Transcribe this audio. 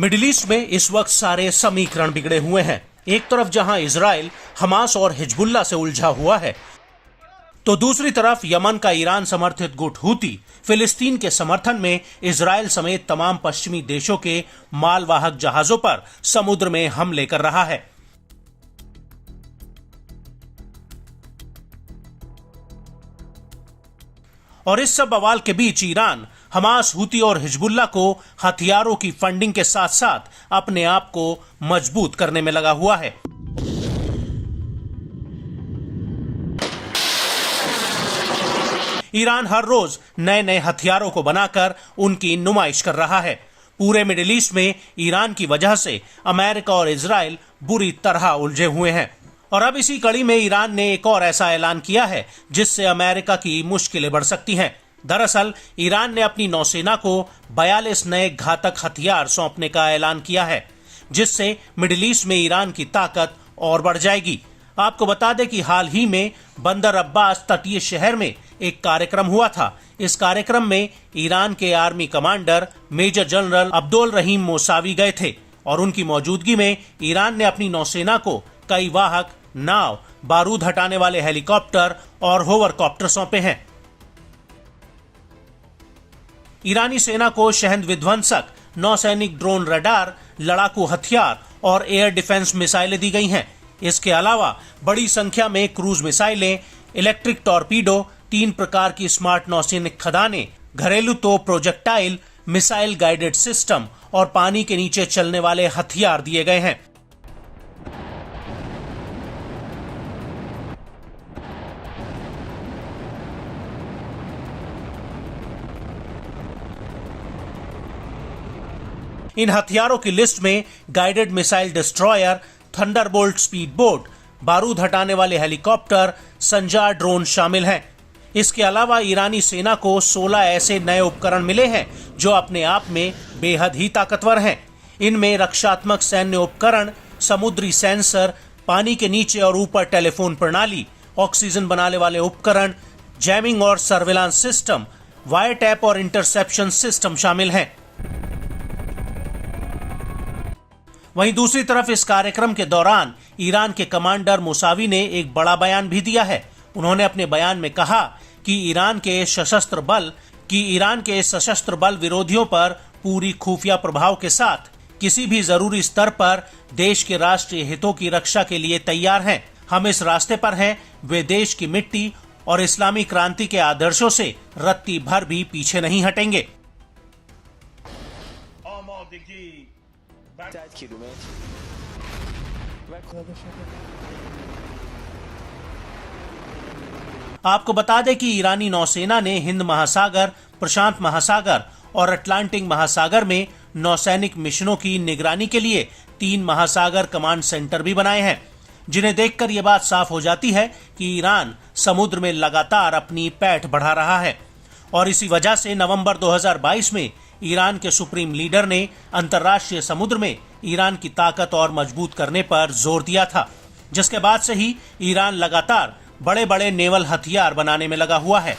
Middle east में इस वक्त सारे समीकरण बिगड़े हुए हैं। एक तरफ जहां इजराइल हमास और हिजबुल्लाह से उलझा हुआ है, तो दूसरी तरफ यमन का ईरान समर्थित गुट हूती फिलिस्तीन के समर्थन में इजराइल समेत तमाम पश्चिमी देशों के मालवाहक जहाजों पर समुद्र में हमले कर रहा है। और इस सब बवाल के बीच ईरान हमास, हूती और हिजबुल्लाह को हथियारों की फंडिंग के साथ साथ अपने आप को मजबूत करने में लगा हुआ है। ईरान हर रोज नए नए हथियारों को बनाकर उनकी नुमाइश कर रहा है। पूरे मिडिल ईस्ट में ईरान की वजह से अमेरिका और इजराइल बुरी तरह उलझे हुए हैं। और अब इसी कड़ी में ईरान ने एक और ऐसा ऐलान किया है जिससे अमेरिका की मुश्किलें बढ़ सकती हैं। दरअसल ईरान ने अपनी नौसेना को 42 नए घातक हथियार सौंपने का ऐलान किया है, जिससे मिडिल ईस्ट में ईरान की ताकत और बढ़ जाएगी। आपको बता दें कि हाल ही में बंदर अब्बास तटीय शहर में एक कार्यक्रम हुआ था। इस कार्यक्रम में ईरान के army commander major general Abdul Rahim Mousavi गए थे और उनकी मौजूदगी में ईरान ने अपनी नौसेना को कई वाहक, नाव, बारूद हटाने वाले हेलीकॉप्टर और होवरकॉप्टर सौंपे हैं। ईरानी सेना को शहद विध्वंसक, नौसैनिक ड्रोन, रडार, लड़ाकू हथियार और एयर डिफेंस मिसाइलें दी गई हैं। इसके अलावा बड़ी संख्या में क्रूज मिसाइलें, इलेक्ट्रिक टॉर्पीडो, 3 प्रकार की स्मार्ट नौसैनिक खदानें, घरेलू तोप, प्रोजेक्टाइल, मिसाइल गाइडेड सिस्टम और पानी के नीचे चलने वाले हथियार दिए गए हैं। इन हथियारों की लिस्ट में guided missile destroyer, Thunderbolt speed boat, बारूद हटाने वाले हेलीकॉप्टर, संजार ड्रोन शामिल हैं। इसके अलावा ईरानी सेना को 16 ऐसे नए उपकरण मिले हैं जो अपने आप में बेहद ही ताकतवर हैं। इनमें रक्षात्मक सैन्य उपकरण, समुद्री सेंसर, पानी के नीचे और ऊपर टेलीफोन प्रणाली, ऑक्सीजन बनाने वाले उपकरण, जैमिंग और सर्विलांस सिस्टम, वायर टैप और इंटरसेप्शन सिस्टम शामिल हैं। वहीं दूसरी तरफ इस कार्यक्रम के दौरान ईरान के कमांडर मोसावी ने एक बड़ा बयान भी दिया है। उन्होंने अपने बयान में कहा कि ईरान के सशस्त्र बल विरोधियों पर पूरी खुफिया प्रभाव के साथ किसी भी जरूरी स्तर पर देश के राष्ट्रीय हितों की रक्षा के लिए तैयार हैं। हम इस रास्ते पर हैं। वे देश की मिट्टी और इस्लामी क्रांति के आदर्शों से रत्ती भर भी पीछे नहीं हटेंगे। आपको बता दें कि ईरानी नौसेना ने हिंद महासागर, प्रशांत महासागर और अटलांटिक महासागर में नौसैनिक मिशनों की निगरानी के लिए 3 महासागर कमांड सेंटर भी बनाए हैं, जिन्हें देखकर यह बात साफ हो जाती है कि ईरान समुद्र में लगातार अपनी पैठ बढ़ा रहा है। और इसी वजह से नवंबर 2022 में ईरान के सुप्रीम लीडर ने अंतर्राष्ट्रीय समुद्र में ईरान की ताकत और मजबूत करने पर जोर दिया था, जिसके बाद से ही ईरान लगातार बड़े बड़े नेवल हथियार बनाने में लगा हुआ है।